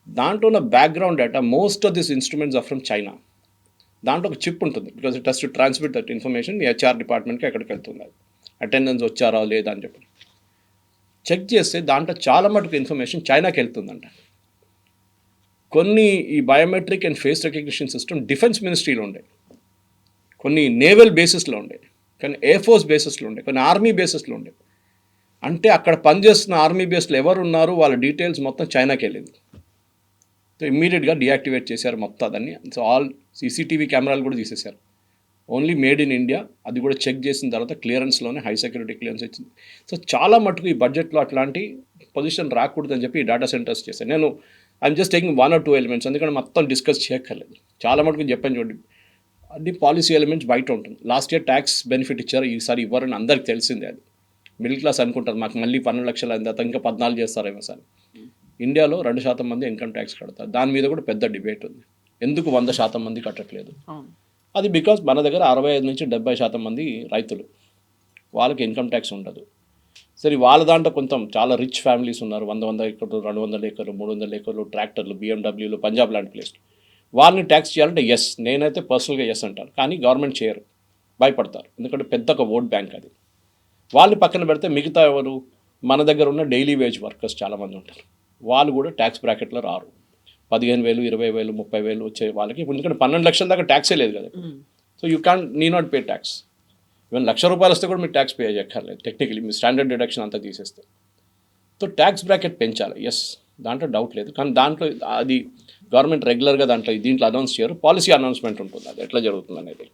S3: దాంట్లో ఉన్న background data most of this instruments are from China. దాంట్లో ఒక చిప్ ఉంటుంది, because it has to transmit that information HR డిపార్ట్మెంట్కి ఎక్కడికి వెళ్తుంది, అటెండెన్స్ వచ్చారా లేదా అని చెప్పి చెక్ చేస్తే దాంట్లో చాలా మటుకు ఇన్ఫర్మేషన్ చైనాకి వెళ్తుందంట. కొన్ని ఈ biometric and face recognition system defence మినిస్ట్రీలో ఉండే, కొన్ని నేవల్ బేసిస్లో ఉండే, కొన్ని ఎయిర్ ఫోర్స్ బేసిస్లో ఉండే, కొన్ని ఆర్మీ బేసిస్లో ఉండే. అంటే అక్కడ పనిచేస్తున్న ఆర్మీ బేస్లో ఎవరు ఉన్నారు వాళ్ళ డీటెయిల్స్ మొత్తం చైనాకి వెళ్ళింది. సో ఇమ్మీడియట్గా డీయాక్టివేట్ చేశారు మొత్తం దాన్ని. సో ఆల్ సీసీటీవీ కెమెరాలు కూడా తీసేశారు. ఓన్లీ మేడ్ ఇన్ ఇండియా, అది కూడా చెక్ చేసిన తర్వాత క్లియరెన్స్లోనే హై సెక్యూరిటీ క్లియరెన్స్ వచ్చింది. సో చాలా మటుకు ఈ బడ్జెట్లో అట్లాంటి పొజిషన్ రాకూడదని చెప్పి ఈ డేటా సెంటర్స్ చేశాను. నేను I'm just taking 1 or 2 elements, ఎందుకంటే మొత్తం డిస్కస్ చేయక్కర్లేదు. చాలా మటుకు చెప్పాను చూడండి, అన్ని పాలసీ ఎలిమెంట్స్ బయట ఉంటుంది. లాస్ట్ ఇయర్ ట్యాక్స్ బెనిఫిట్ ఇచ్చారు, ఈసారి ఇవ్వరని అందరికి తెలిసిందే. అది మిడిల్ క్లాస్ అనుకుంటారు మాకు మళ్ళీ 12 లక్షలు అయింది, అతను ఇంకా 14 చేస్తారేమో సార్. ఇండియాలో 2% మంది ఇన్కమ్ ట్యాక్స్ కడతారు. దాని మీద కూడా పెద్ద డిబేట్ ఉంది, ఎందుకు 100% మంది కట్టట్లేదు. అది బికాజ్ మన దగ్గర 65 నుంచి 70% మంది రైతులు, వాళ్ళకి ఇన్కమ్ ట్యాక్స్ ఉండదు. సరే వాళ్ళ దాంట్లో కొంచెం చాలా రిచ్ ఫ్యామిలీస్ ఉన్నారు, 100 ఎకర్లు 200 ఎకర్లు 300 ఎకర్లు ట్రాక్టర్లు BMWలు పంజాబ్ లాంటి ప్లేస్లు, వాళ్ళని ట్యాక్స్ చేయాలంటే ఎస్, నేనైతే పర్సనల్గా ఎస్ అంటాను. కానీ గవర్నమెంట్ చేయరు, భయపడతారు, ఎందుకంటే పెద్ద ఒక ఓట్ బ్యాంక్ అది. వాళ్ళని పక్కన పెడితే మిగతా ఎవరు, మన దగ్గర ఉన్న డైలీ వేజ్ వర్కర్స్ చాలామంది ఉంటారు, వాళ్ళు కూడా ట్యాక్స్ బ్రాకెట్లో రారు. 15,000 20,000 30,000 వచ్చే వాళ్ళకి, ఎందుకంటే 12 లక్షల దాకా ట్యాక్సే లేదు కదా. So you need not pay tax. Even ₹1,00,000 వస్తే కూడా మీరు ట్యాక్స్ పే చేయక్కర్లేదు టెక్నికలీ, మీ స్టాండర్డ్ డిడక్షన్ అంతా తీసేస్తే. సో ట్యాక్స్ బ్రాకెట్ పెంచాలి, ఎస్, దాంట్లో డౌట్ లేదు. కానీ దాంట్లో అది గవర్నమెంట్ రెగ్యులర్గా దీంట్లో అనౌన్స్ చేయరు, పాలసీ అనౌన్స్మెంట్ ఉంటుంది, అది ఎట్లా జరుగుతుంది అనేది.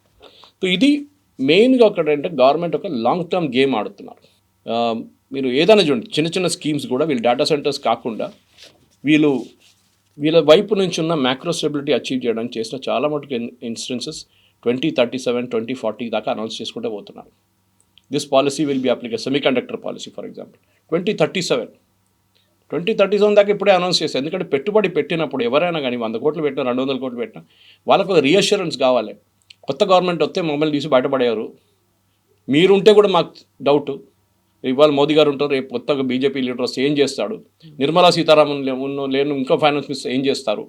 S3: సో ఇది మెయిన్గా ఒకటంటే గవర్నమెంట్ ఒక లాంగ్ టర్మ్ గేమ్ ఆడుతున్నారు. మీరు ఏదైనా చూడండి, చిన్న చిన్న స్కీమ్స్ కూడా వీళ్ళు డేటా సెంటర్స్ కాకుండా వీళ్ళ వైపు నుంచి ఉన్న మ్యాక్రో స్టెబిలిటీ అచీవ్ చేయడానికి చేసిన చాలా మటుకు ఇన్స్టెన్సెస్ 2037 2040 దాకా అనౌన్స్ చేసుకుంటూ పోతున్నారు. This policy will be applicable, semiconductor policy for example 2037 దాకా ఇప్పుడే అనౌన్స్ చేశారు. ఎందుకంటే పెట్టుబడి పెట్టినప్పుడు ఎవరైనా కానీ 100 కోట్లు పెట్టినా 200 కోట్లు పెట్టినా వాళ్ళకు ఒక రీఅష్యూరెన్స్ కావాలి. కొత్త గవర్నమెంట్ వస్తే మమ్మల్ని తీసి బయటపడేవారు, మీరుంటే కూడా మాకు డౌట్. ఇవాళ మోదీ గారు ఉంటారు, రేపు కొత్తగా బీజేపీ లీడర్ వస్తే ఏం చేస్తాడు, నిర్మలా సీతారామన్ లేను ఇంకో ఫైనాన్స్ మినిస్టర్ ఏం చేస్తారు,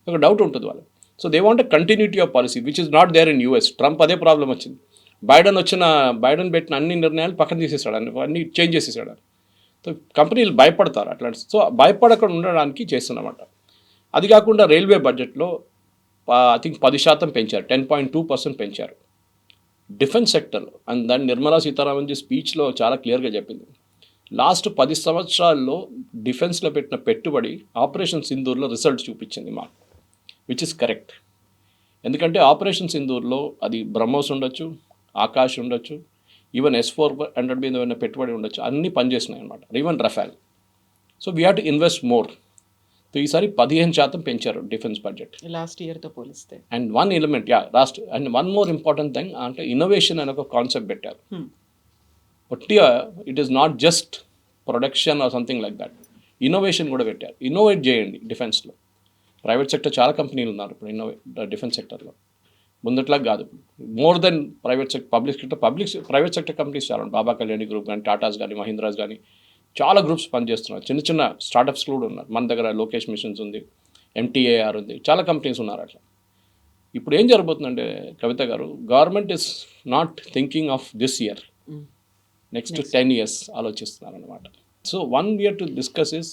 S3: ఒక డౌట్ ఉంటుంది వాళ్ళు. So they want continuity of policy which is not there in US. Trump అదే ప్రాబ్లం వచ్చింది, బైడెన్ పెట్టిన అన్ని నిర్ణయాలు పక్కన తీసేసాడు, అన్ని చేంజ్ చేసేసాడు. సో కంపెనీలు భయపడతారు అట్లాంటి. సో భయపడకుండా ఉండడానికి చేస్తున్నమాట. అది కాకుండా రైల్వే బడ్జెట్లో ఐ థింక్ 10% పెంచారు, 10.2% పెంచారు డిఫెన్స్ సెక్టర్లో. అండ్ దాన్ని నిర్మలా సీతారామన్ స్పీచ్లో చాలా క్లియర్గా చెప్పింది. లాస్ట్ 10 సంవత్సరాల్లో డిఫెన్స్లో పెట్టిన పెట్టుబడి ఆపరేషన్ సింధూర్లో రిజల్ట్ చూపించింది మాకు, విచ్ ఇస్ కరెక్ట్. ఎందుకంటే ఆపరేషన్ సింధూర్లో అది బ్రహ్మోస్ ఉండొచ్చు, ఆకాష్ ఉండొచ్చు, ఈవెన్ S-400 మీద ఏమైనా పెట్టుబడి ఉండొచ్చు, అన్నీ పనిచేసినాయి అనమాట, even రఫాల్. So we have to invest more. So ఈసారి 15% పెంచారు డిఫెన్స్ బడ్జెట్
S2: లాస్ట్ ఇయర్తో పోలిస్తే.
S3: And one element and one more important thing అంటే ఇన్నోవేషన్ అనే ఒక కాన్సెప్ట్ పెట్టారు. ఒట్టిగా it is not just production or something like that, innovation కూడా పెట్టారు. ఇన్నోవేట్ చేయండి డిఫెన్స్లో. ప్రైవేట్ సెక్టర్ చాలా కంపెనీలు ఉన్నారు ఇప్పుడు డిఫెన్స్ సెక్టర్లో, ముందట్లా కాదు. More than private sector, private sector companies చాలా, బాబా కళ్యాణి గ్రూప్ కానీ, టాటాస్ కానీ, మహీంద్రాస్ కానీ, చాలా గ్రూప్స్ పనిచేస్తున్నారు. చిన్న చిన్న స్టార్టప్స్ కూడా ఉన్నారు. మన దగ్గర లోకేష్ మిషన్స్ ఉంది, MTAR ఉంది, చాలా కంపెనీస్ ఉన్నారు అట్లా. ఇప్పుడు ఏం జరగబోతుందంటే కవిత గారు, government is not thinking of this year, next 10 years ఆలోచిస్తున్నారు అనమాట. So one year to discuss is,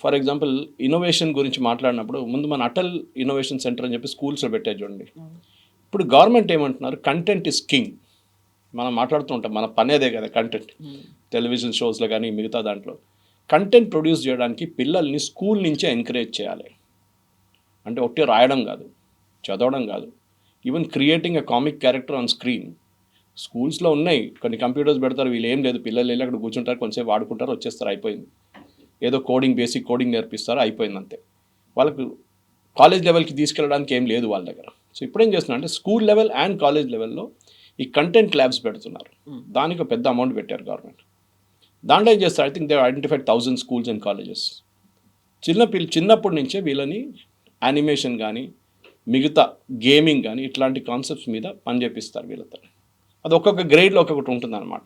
S3: for example innovation గురించి మాట్లాడినప్పుడు ముందు మన అటల్ ఇన్నోవేషన్ సెంటర్ అని చెప్పి స్కూల్స్లో పెట్టే చూడండి. ఇప్పుడు గవర్నమెంట్ ఏమంటున్నారు, కంటెంట్ ఇస్ కింగ్. మనం మాట్లాడుతూ ఉంటాం, మన పని అదే కదా కంటెంట్. టెలివిజన్ షోస్లో కానీ మిగతా దాంట్లో కంటెంట్ ప్రొడ్యూస్ చేయడానికి పిల్లల్ని స్కూల్ నుంచే ఎంకరేజ్ చేయాలి. అంటే ఒకటి రాయడం కాదు, చదవడం కాదు, even creating a comic character on screen. స్కూల్స్లో ఉన్నాయి, కొన్ని కంప్యూటర్స్ పెడతారు, వీళ్ళు ఏం లేదు, పిల్లలు వెళ్ళి అక్కడ కూర్చుంటారు, కొంచెంసేపు ఆడుకుంటారు, వచ్చేస్తారు, అయిపోయింది. ఏదో కోడింగ్, బేసిక్ కోడింగ్ నేర్పిస్తారు, అయిపోయింది అంతే. వాళ్ళకు కాలేజ్ లెవెల్కి తీసుకెళ్ళడానికి ఏం లేదు వాళ్ళ దగ్గర. సో ఇప్పుడు ఏం చేస్తున్నారు అంటే స్కూల్ లెవెల్ అండ్ కాలేజ్ లెవెల్లో ఈ కంటెంట్ ల్యాబ్స్ పెడుతున్నారు. దానికి ఒక పెద్ద అమౌంట్ పెట్టారు గవర్నమెంట్. దాంట్లో ఏం చేస్తారు, I think they identified 1000 schools and colleges. చిన్నప్పటి నుంచే వీళ్ళని యానిమేషన్ కానీ మిగతా గేమింగ్ కానీ ఇట్లాంటి కాన్సెప్ట్స్ మీద పని చేపిస్తారు వీళ్ళతో. అది ఒక్కొక్క గ్రేడ్లో ఒక్కొక్కటి ఉంటుంది అనమాట.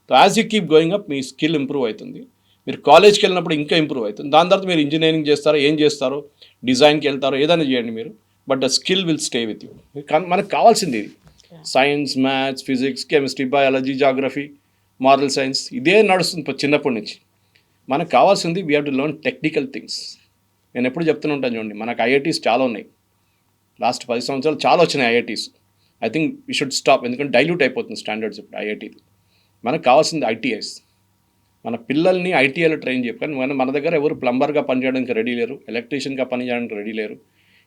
S3: So as you keep going up me skill improve అవుతుంది. మీరు కాలేజ్కి వెళ్ళినప్పుడు ఇంకా ఇంప్రూవ్ అవుతుంది. దాని తర్వాత మీరు ఇంజనీరింగ్ చేస్తారో ఏం చేస్తారో, డిజైన్కి వెళ్తారో ఏదైనా చేయండి మీరు, but the skill will stay with you. మనకు కావాల్సింది ఇది. Science, maths, physics, chemistry, biology, geography, moral science, ఇదే నడుస్తుంది చిన్నప్పటి నుంచి. మనకు కావాల్సింది we have to learn technical things. నేను ఎప్పుడు చెప్తూనే ఉంటాను చూడండి, మనకు ఐఐటీస్ చాలా ఉన్నాయి. లాస్ట్ 10 సంవత్సరాలు చాలా వచ్చినాయి IITs. I think we should stop, ఎందుకంటే డైల్యూట్ అయిపోతుంది స్టాండర్డ్స్ ఇప్పుడు ఐఐటీది. మనకు కావాల్సింది ఐటీఐస్. మన పిల్లల్ని ఐటీఐలో ట్రైన్ చెప్పాను. మన దగ్గర ఎవరు ప్లంబర్గా పనిచేయడానికి రెడీ లేరు, ఎలక్ట్రీషియన్గా పనిచేయడానికి రెడీ లేరు,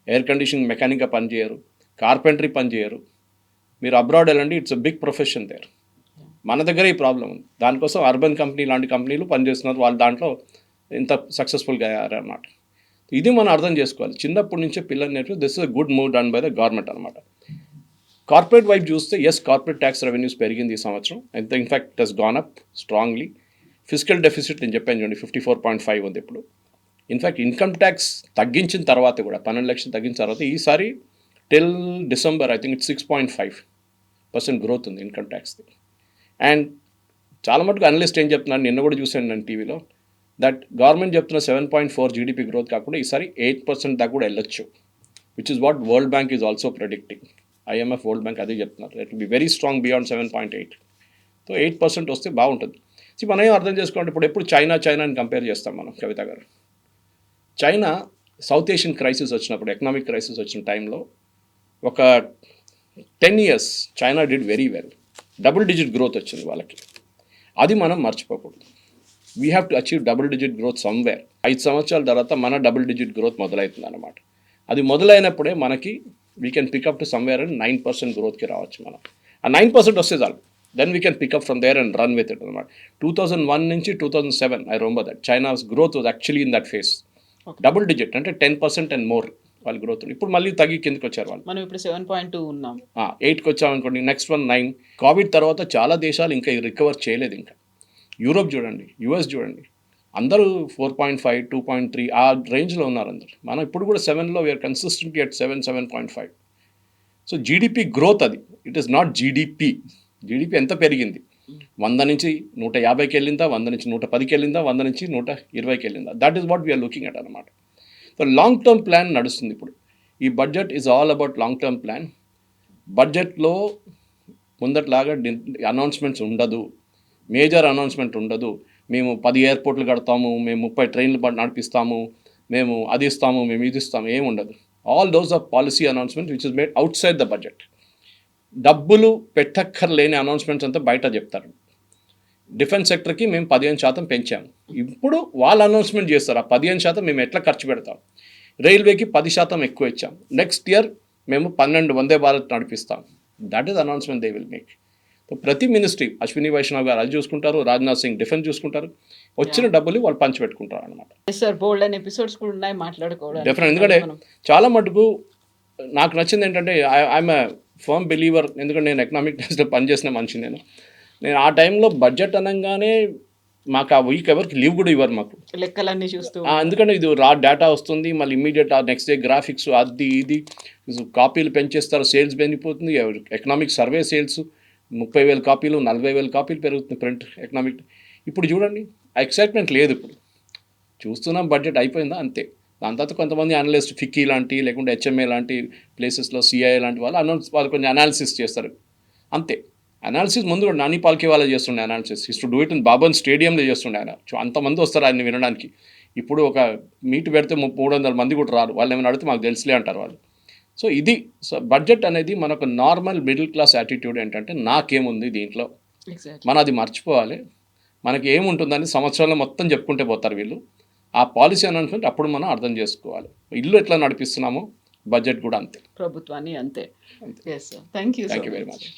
S3: ఎయిర్ కండిషనింగ్ మెకానిక్గా పనిచేయరు, కార్పెంటరీ పనిచేయరు. మీరు అబ్రాడ్ వెళ్ళండి, it's a big profession there. మన దగ్గర ఈ ప్రాబ్లం ఉంది. దానికోసం అర్బన్ కంపెనీ లాంటి కంపెనీలు పనిచేస్తున్నారు, వాళ్ళు దాంట్లో ఇంత సక్సెస్ఫుల్గా అయ్యారన్నమాట. ఇది మనం అర్థం చేసుకోవాలి. చిన్నప్పటి నుంచే పిల్లలు నేర్పి this is a good move done by the government అనమాట. కార్పొరేట్ వైపు చూస్తే ఎస్, కార్పొరేట్ ట్యాక్స్ రెవెన్యూస్ పెరిగింది ఈ సంవత్సరం. అయితే in fact it has gone up strongly. Physical deficit నేను చెప్పాను చూడండి 54.5 ఉంది ఇప్పుడు. ఇన్ఫ్యాక్ట్ ఇన్కమ్ ట్యాక్స్ తగ్గించిన తర్వాత కూడా 12 లక్షలు తగ్గించిన తర్వాత ఈసారి till December I think it's 6.5% growth ఉంది ఇన్కమ్ ట్యాక్స్ది. అండ్ చాలా మటుకు అనలిస్ట్ ఏం చెప్తున్నారు, నిన్న కూడా చూశాను నేను టీవీలో, దట్ గవర్నమెంట్ చెప్తున్న 7.4 జీడిపి గ్రోత్ కాకుండా ఈసారి 8% దాకా కూడా వెళ్ళొచ్చు, which is what world bank is also predicting. IMF, world bank అదే చెప్తున్నారు, it will be very strong beyond 7.8. So 8% వస్తే బాగుంటుంది. సో మనం ఏం అర్థం చేసుకోండి, ఇప్పుడు ఎప్పుడు చైనా అని కంపేర్ చేస్తాం మనం కవిత గారు. చైనా సౌత్ ఏషియన్ క్రైసిస్ వచ్చినప్పుడు, ఎకనామిక్ క్రైసిస్ వచ్చిన టైంలో ఒక 10 years China did very well. Double digit growth వచ్చింది వాళ్ళకి. అది మనం మర్చిపోకూడదు. We have to achieve double digit growth somewhere. 5 సంవత్సరాల తర్వాత మన డబుల్ డిజిట్ గ్రోత్ మొదలవుతుంది అనమాట. అది మొదలైనప్పుడే మనకి we can pick up to somewhere and 9% గ్రోత్కి రావచ్చు మనం. ఆ 9% వస్తే చాలు, then we can pick up from there and run with it అనమాట. 2001 నుంచి 2007 I remember that China's growth was actually in that phase. Double digit అంటే 10% అండ్ మోర్ వాళ్ళ గ్రోత్. ఇప్పుడు మళ్ళీ తగ్గి కిందకి వచ్చారు వాళ్ళు.
S2: మనం ఇప్పుడు 7.2 ఉన్నాం,
S3: 8కి వచ్చామనుకోండి, నెక్స్ట్ 9. కోవిడ్ తర్వాత చాలా దేశాలు ఇంకా రికవర్ చేయలేదు. ఇంకా యూరోప్ చూడండి, యుఎస్ చూడండి, అందరూ 4.5, 2.3 ఆ రేంజ్లో ఉన్నారు అందరు. మనం ఇప్పుడు కూడా 7లో we are consistently at 7.5. So GDP growth అది, it is not GDP. GDP ఎంత పెరిగింది, 100 నుంచి 150కి వెళ్ళిందా, 100 నుంచి 110కి వెళ్ళిందా, 100 నుంచి 120కి వెళ్ళిందా, that is what we are looking at అనమాట. సో లాంగ్ టర్మ్ ప్లాన్ నడుస్తుంది ఇప్పుడు. ఈ budget is all about long term plan. బడ్జెట్లో ముందట్లాగా అనౌన్స్మెంట్స్ ఉండదు, మేజర్ అనౌన్స్మెంట్ ఉండదు. మేము 10 ఎయిర్పోర్ట్లు కడతాము, మేము 30 ట్రైన్లు నడిపిస్తాము, మేము అది ఇస్తాము, మేము ఇది ఇస్తాము, ఏమి ఉండదు. All those are policy announcements which is made outside the budget. డబ్బులు పెట్టక్కర్లేని అనౌన్స్మెంట్స్ అంతా బయట చెప్తారు. డిఫెన్స్ సెక్టర్కి మేము 15% పెంచాము. ఇప్పుడు వాళ్ళు అనౌన్స్మెంట్ చేస్తారు, ఆ 15% మేము ఎట్లా ఖర్చు పెడతాం. రైల్వేకి 10% ఎక్కువ ఇచ్చాం. నెక్స్ట్ ఇయర్ మేము 12 వందే భారత్ నడిపిస్తాం. That is announcement they will make. ప్రతి మినిస్ట్రీ, అశ్విని వైష్ణవ్ గారు అది చూసుకుంటారు, రాజ్నాథ్ సింగ్ డిఫెన్స్ చూసుకుంటారు, వచ్చిన డబ్బులు వాళ్ళు పంచిపెట్టుకుంటారు అనమాట.
S2: సార్ బోల్డ్ అని ఎపిసోడ్స్ కూడా ఉన్నాయి మాట్లాడుకోవడానికి.
S3: డెఫినెట్, ఎందుకంటే చాలా మటుకు నాకు నచ్చింది ఏంటంటే ఐఎమ్ ఎ ఫర్మ్ బిలీవర్, ఎందుకంటే నేను ఎకనామిక్ టైమ్స్లో పనిచేసిన మనిషి. నేను ఆ టైంలో బడ్జెట్ అనగానే మాకు ఆ వీక్ ఎవరికి లీవ్ కూడా ఇవ్వరు మాకు,
S2: లెక్కలన్నీ చూస్తూ.
S3: ఎందుకంటే ఇది రా డేటా వస్తుంది, మళ్ళీ ఇమ్మీడియట్ నెక్స్ట్ డే గ్రాఫిక్స్ అది ఇది కాపీలు పెంచేస్తారు, సేల్స్ పెరిగిపోతుంది. ఎకనామిక్ సర్వే సేల్స్ 30,000 కాపీలు, 40,000 కాపీలు పెరుగుతుంది ప్రింట్ ఎకనామిక్. ఇప్పుడు చూడండి ఆ ఎక్సైట్మెంట్ లేదు. ఇప్పుడు చూస్తున్నాం బడ్జెట్ అయిపోయిందా అంతే. దాని తర్వాత కొంతమంది అనలిస్ట్ ఫిక్కీ లాంటి లేకుంటే హెచ్ఎంఏ లాంటి ప్లేసెస్లో సిఐఏ లాంటి వాళ్ళు కొంచెం అనాలిసిస్ చేస్తారు అంతే. అనాలిసిస్ ముందు కూడా నాని పాల్కే వాళ్ళే చేస్తుండే analysis. To do it in bourbon స్టేడియంలో చేస్తుండే ఆయన. అంతమంది వస్తారు ఆయన వినడానికి. ఇప్పుడు ఒక మీట్ పెడితే 300 మంది కూడా రారు. వాళ్ళు ఏమైనా అడిగితే మాకు తెలుసులే అంటారు వాళ్ళు. సో ఇది బడ్జెట్ అనేది మనకు నార్మల్ మిడిల్ క్లాస్ యాటిట్యూడ్ ఏంటంటే నాకేముంది దీంట్లో, మనం అది మర్చిపోవాలి. మనకి ఏముంటుందని సంవత్సరంలో మొత్తం చెప్పుకుంటే పోతారు వీళ్ళు. ఆ పాలసీ అని అనుకుంటే అప్పుడు మనం అర్థం చేసుకోవాలి. ఇల్లు ఎట్లా నడిపిస్తున్నామో బడ్జెట్ కూడా అంతే,
S2: ప్రభుత్వాన్ని అంతే. Thank you
S3: very much.